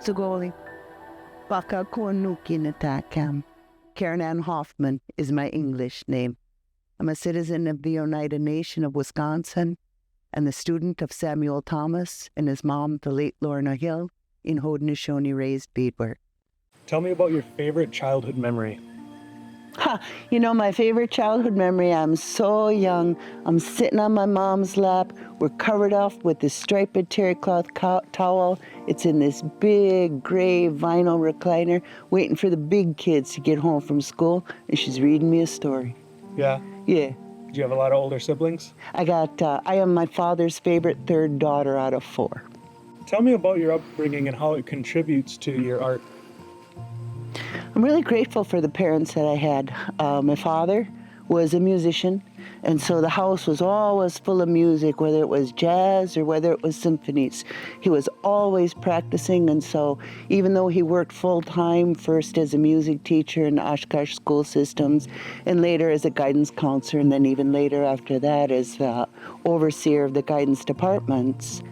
Utsugoli. Baka Kuanuki Natakam. Karen Ann Hoffman is my English name. I'm a citizen of the Oneida Nation of Wisconsin and the student of Samuel Thomas and his mom, the late Lorna Hill, in Haudenosaunee raised beadwork. Tell me about your favorite childhood memory. My favorite childhood memory, I'm so young. I'm sitting on my mom's lap. We're covered off with this striped terry cloth towel. It's in this big gray vinyl recliner, waiting for the big kids to get home from school, and she's reading me a story. Yeah? Yeah. Do you have a lot of older siblings? I am my father's favorite third daughter out of 4. Tell me about your upbringing and how it contributes to your art. I'm really grateful for the parents that I had. My father was a musician, and so the house was always full of music, whether it was jazz or whether it was symphonies. He was always practicing, and so even though he worked full-time, first as a music teacher in Oshkosh school systems, and later as a guidance counselor, and then even later after that as the overseer of the guidance departments,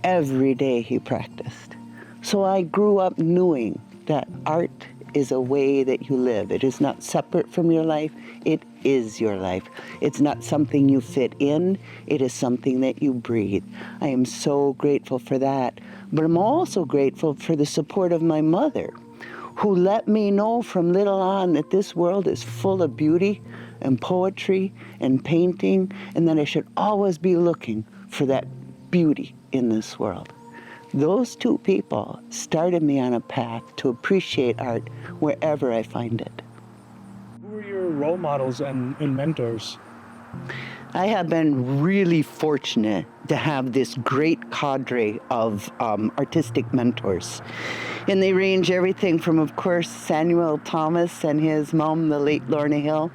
every day he practiced. So I grew up knowing that art is a way that you live. It is not separate from your life. It is your life. It's not something you fit in. It is something that you breathe. I am so grateful for that. But I'm also grateful for the support of my mother, who let me know from little on that this world is full of beauty and poetry and painting, and that I should always be looking for that beauty in this world. Those 2 people started me on a path to appreciate art wherever I find it. Who are your role models and mentors? I have been really fortunate to have this great cadre of artistic mentors. And they range everything from, of course, Samuel Thomas and his mom, the late Lorna Hill,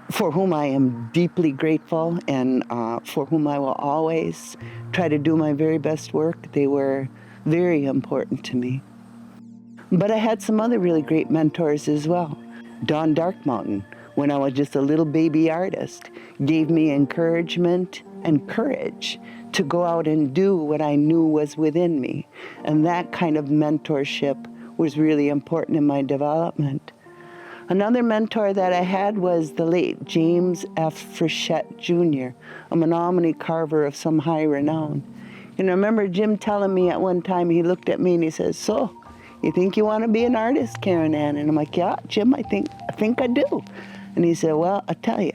for whom I am deeply grateful and for whom I will always try to do my very best work. They were very important to me. But I had some other really great mentors as well. Don Darkmountain, when I was just a little baby artist, gave me encouragement and courage to go out and do what I knew was within me. And that kind of mentorship was really important in my development. Another mentor that I had was the late James F. Frechette Jr., a Menominee carver of some high renown. And I remember Jim telling me at one time, he looked at me and he says, "So, you think you want to be an artist, Karen Ann?" And I'm like, "Yeah, Jim, I think I do." And he said, "Well, I tell you,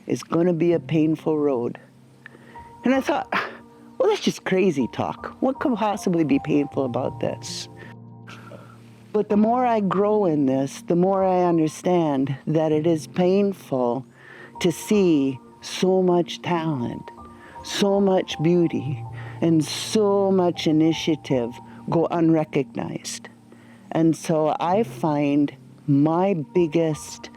it's going to be a painful road." And I thought, well, that's just crazy talk. What could possibly be painful about this? But the more I grow in this, the more I understand that it is painful to see so much talent, so much beauty, and so much initiative go unrecognized. And so I find my biggest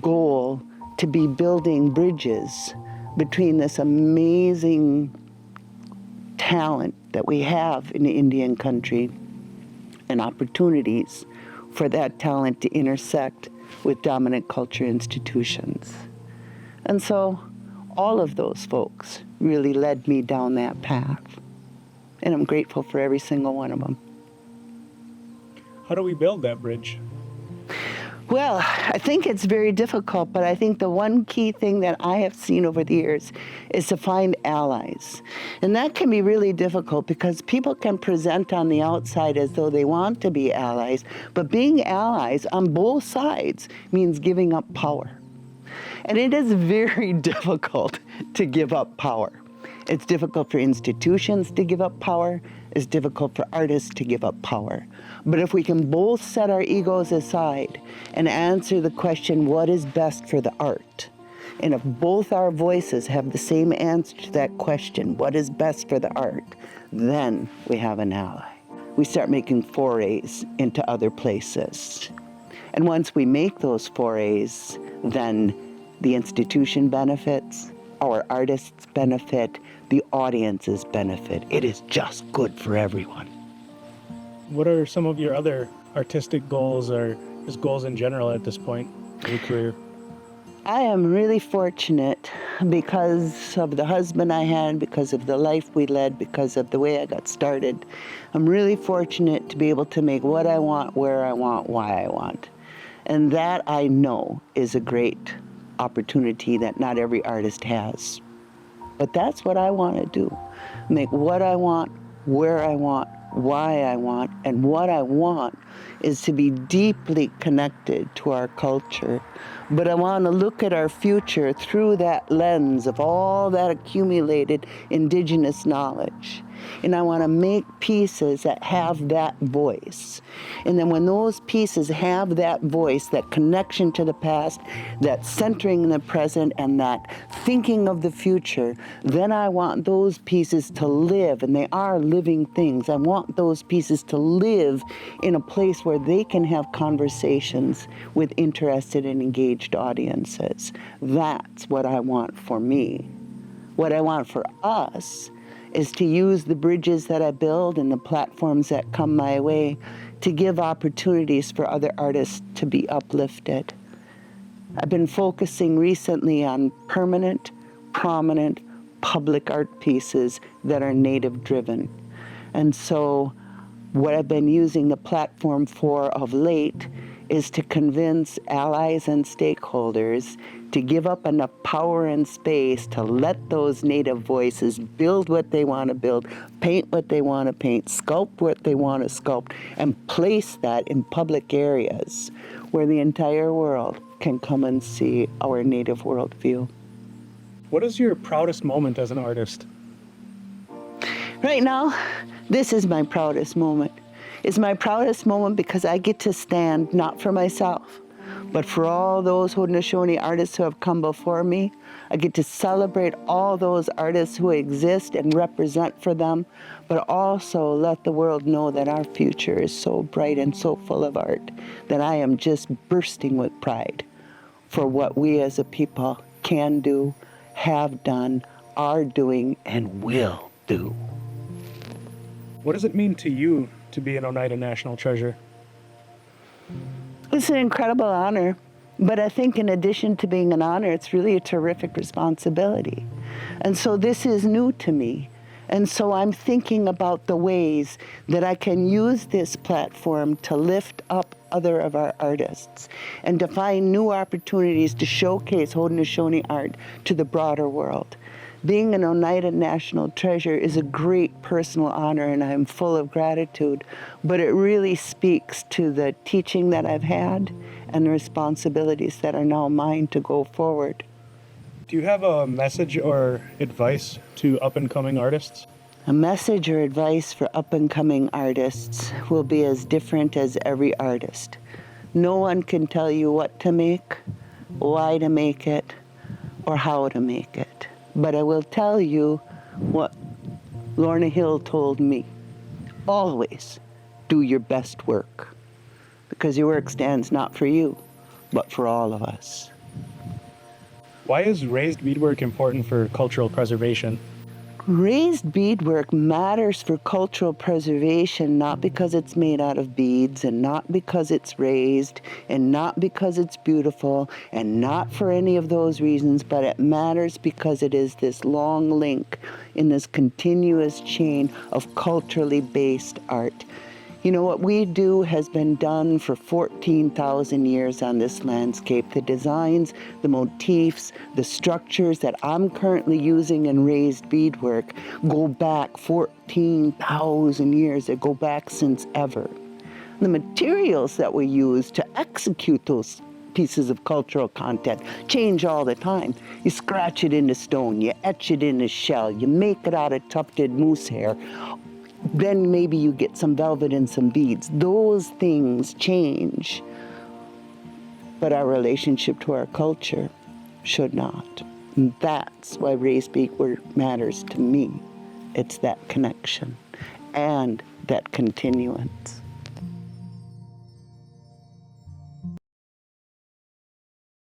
goal to be building bridges between this amazing talent that we have in the Indian country and opportunities for that talent to intersect with dominant culture institutions. And so all of those folks really led me down that path. And I'm grateful for every single one of them. How do we build that bridge? Well, I think it's very difficult, but I think the one key thing that I have seen over the years is to find allies. And that can be really difficult because people can present on the outside as though they want to be allies, but being allies on both sides means giving up power. And it is very difficult to give up power. It's difficult for institutions to give up power. It's difficult for artists to give up power. But if we can both set our egos aside and answer the question, what is best for the art? And if both our voices have the same answer to that question, what is best for the art? Then we have an ally. We start making forays into other places. And once we make those forays, then the institution benefits, our artists benefit, the audiences benefit. It is just good for everyone. What are some of your other artistic goals or just goals in general at this point in your career? I am really fortunate because of the husband I had, because of the life we led, because of the way I got started. I'm really fortunate to be able to make what I want, where I want, why I want. And that I know is a great opportunity that not every artist has. But that's what I want to do. Make what I want, where I want, why I want, and what I want is to be deeply connected to our culture. But I want to look at our future through that lens of all that accumulated indigenous knowledge. And I want to make pieces that have that voice. And then when those pieces have that voice, that connection to the past, that centering in the present, and that thinking of the future, then I want those pieces to live, and they are living things. I want those pieces to live in a place where they can have conversations with interested and engaged audiences. That's what I want for me. What I want for us is to use the bridges that I build and the platforms that come my way to give opportunities for other artists to be uplifted. I've been focusing recently on permanent, prominent, public art pieces that are Native driven. And so what I've been using the platform for of late is to convince allies and stakeholders to give up enough power and space to let those Native voices build what they want to build, paint what they want to paint, sculpt what they want to sculpt, and place that in public areas where the entire world can come and see our Native worldview. What is your proudest moment as an artist? Right now, this is my proudest moment. It's my proudest moment because I get to stand not for myself, but for all those Haudenosaunee artists who have come before me. I get to celebrate all those artists who exist and represent for them, but also let the world know that our future is so bright and so full of art that I am just bursting with pride for what we as a people can do, have done, are doing, and will do. What does it mean to you to be an Oneida National Treasure? It's an incredible honor, but I think in addition to being an honor, it's really a terrific responsibility. And so this is new to me. And so I'm thinking about the ways that I can use this platform to lift up other of our artists and to find new opportunities to showcase Haudenosaunee art to the broader world. Being an Oneida National Treasure is a great personal honor, and I'm full of gratitude, but it really speaks to the teaching that I've had and the responsibilities that are now mine to go forward. Do you have a message or advice to up-and-coming artists? A message or advice for up-and-coming artists will be as different as every artist. No one can tell you what to make, why to make it, or how to make it. But I will tell you what Lorna Hill told me. Always do your best work, because your work stands not for you, but for all of us. Why is raised beadwork important for cultural preservation? Raised beadwork matters for cultural preservation not because it's made out of beads and not because it's raised and not because it's beautiful and not for any of those reasons, but it matters because it is this long link in this continuous chain of culturally based art. You know, what we do has been done for 14,000 years on this landscape. The designs, the motifs, the structures that I'm currently using in raised beadwork go back 14,000 years. They go back since ever. The materials that we use to execute those pieces of cultural content change all the time. You scratch it into stone, you etch it in a shell, you make it out of tufted moose hair. Then maybe you get some velvet and some beads. Those things change. But our relationship to our culture should not. And that's why raised beadwork matters to me. It's that connection and that continuance.